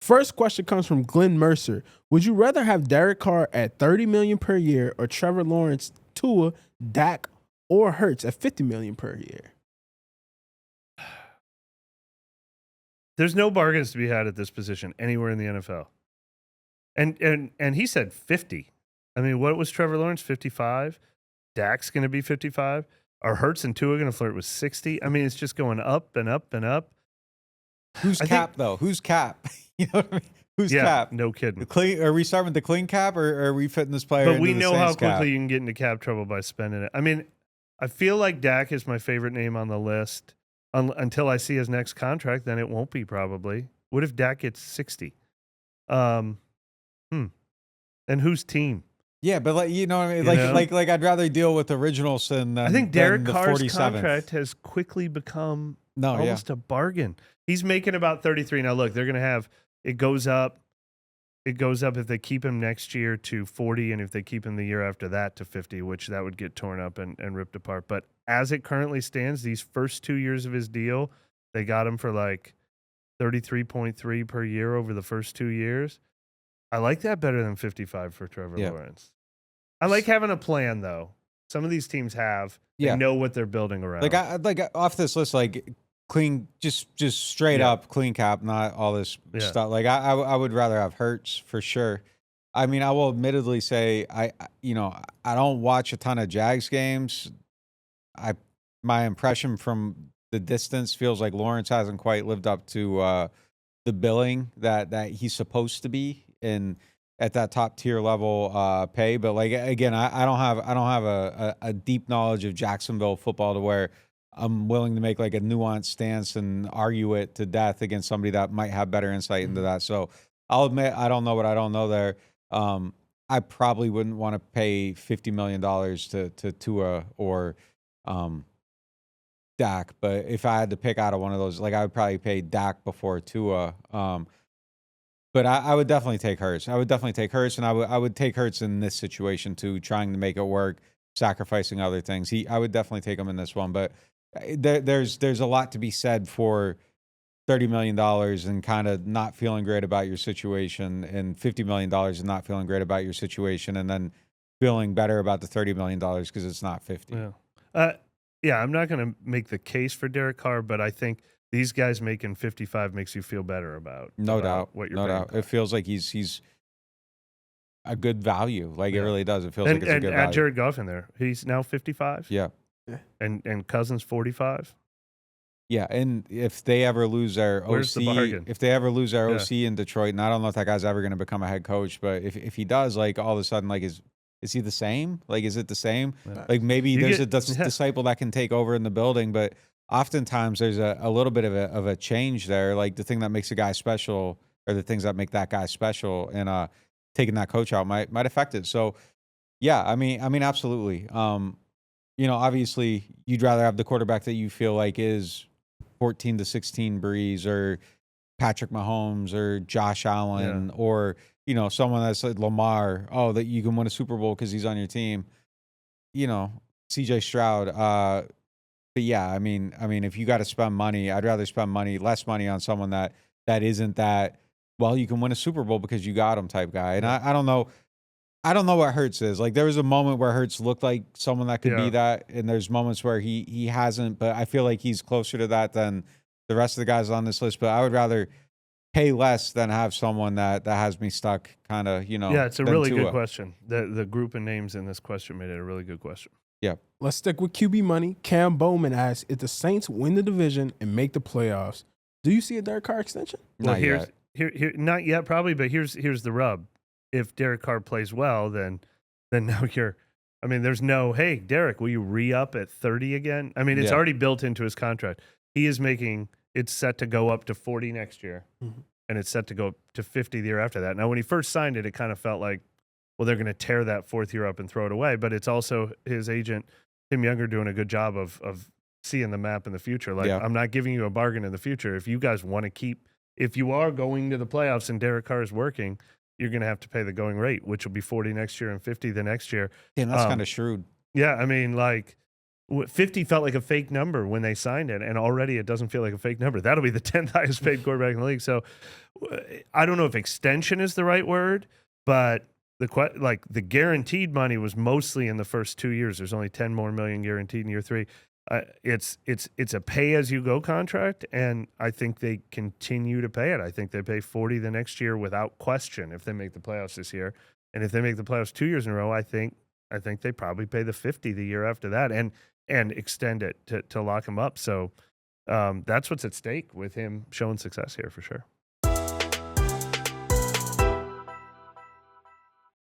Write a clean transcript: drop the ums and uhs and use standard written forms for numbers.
First question comes from Glenn Mercer. Would you rather have Derek Carr at $30 million per year or Trevor Lawrence, Tua, Dak, or Hurts at $50 million per year? There's no bargains to be had at this position anywhere in the NFL. And he said 50. I mean, what was Trevor Lawrence? 55? Dak's going to be 55? Are Hurts and Tua going to flirt with 60? I mean, it's just going up and up and up. Who's cap, though? Who's cap? You know what I mean? Who's cap? No kidding. Are we starting with the clean cap, or are we fitting this player But we into the know Saints how quickly cap? you can get into cap trouble by spending it. I mean, I feel like Dak is my favorite name on the list. Until I see his next contract, then it won't be probably. What if Dak gets 60? And whose team? Yeah, but like, you know what I mean? You know? Like I'd rather deal with originals than I think Derek the Carr's 47th. contract has quickly become almost a bargain. He's making about 33. Now look, they're going to have it goes up if they keep him next year to 40, and if they keep him the year after that to 50, which that would get torn up and ripped apart. But as it currently stands, these first 2 years of his deal, they got him for like 33.3 per year over the first 2 years. I like that better than 55 for Trevor Lawrence. I like having a plan, though. Some of these teams have. They know what they're building around. Like off this list, like clean, just straight up clean cap, not all this stuff. Like I would rather have Hurts for sure. I mean, I will admittedly say I don't watch a ton of Jags games. My impression from the distance feels like Lawerence hasn't quite lived up to the billing that he's supposed to be in at that top tier level pay. But like again, I don't have a deep knowledge of Jacksonville football to where I'm willing to make like a nuanced stance and argue it to death against somebody that might have better insight into that. So I'll admit I don't know what I don't know there. I probably wouldn't want to pay $50 million to Tua or Dak, but if I had to pick out of one of those, like I would probably pay Dak before Tua. But I would definitely take Hurts. I would definitely take Hurts, and I would take Hurts in this situation too, trying to make it work, sacrificing other things. I would definitely take him in this one, but there's a lot to be said for $30 million and kind of not feeling great about your situation, and $50 million and not feeling great about your situation, and then feeling better about the $30 million because it's not 50. Yeah, I'm not going to make the case for Derek Carr, but I think these guys making 55 makes you feel better about no doubt what you're no paying. doubt. It feels like he's a good value. Like it really does. It feels like it's a good value. Add Jared Goff in there. He's now 55. Yeah. And Cousins 45. Yeah, and if they ever lose their Where's the bargain? OC, if they ever lose their OC in Detroit, and I don't know if that guy's ever going to become a head coach, but if he does, like all of a sudden, like is he the same? Like is it the same? Like maybe there's a disciple that can take over in the building, but oftentimes there's a little bit of a change there. Like the thing that makes a guy special, or the things that make that guy special, and taking that coach out might affect it. So yeah, I mean absolutely. Obviously you'd rather have the quarterback that you feel like is 14 to 16 Breeze or Patrick Mahomes or Josh Allen or, someone that's like Lamar, that you can win a Super Bowl because he's on your team, CJ Stroud. But yeah, I mean, if you got to spend money, I'd rather spend less money on someone that isn't that, well, you can win a Super Bowl because you got him type guy. And I don't know. I don't know what Hurts is. Like there was a moment where Hurts looked like someone that could be that, and there's moments where he hasn't, but I feel like he's closer to that than the rest of the guys on this list. But I would rather pay less than have someone that has me stuck kind of, Yeah, it's a really good question. The group of names in this question made it a really good question. Yeah. Let's stick with QB money. Cam Bowman asks, if the Saints win the division and make the playoffs, do you see a Derek Carr extension? Not yet. Not yet probably, but here's the rub. If Derek Carr plays well, then now there's no, hey, Derek, will you re-up at 30 again? I mean, it's already built into his contract. It's set to go up to 40 next year, and it's set to go up to 50 the year after that. Now, when he first signed it, it kind of felt like, well, they're going to tear that fourth year up and throw it away. But it's also his agent, Tim Younger, doing a good job of seeing the map in the future. Like, I'm not giving you a bargain in the future. If you guys want to keep, if you are going to the playoffs and Derek Carr is working, you're going to have to pay the going rate, which will be 40 next year and 50 the next year. Damn, that's kind of shrewd. Yeah, I mean, like, 50 felt like a fake number when they signed it, and already it doesn't feel like a fake number. That'll be the 10th highest paid quarterback in the league. So I don't know if extension is the right word, but the guaranteed money was mostly in the first 2 years. There's only 10 more million guaranteed in year 3. It's a pay-as-you-go contract, and I think they continue to pay it. I think they pay 40 the next year without question if they make the playoffs this year. And if they make the playoffs 2 years in a row, I think they probably pay the 50 the year after that and extend it to lock him up. So that's what's at stake with him showing success here for sure.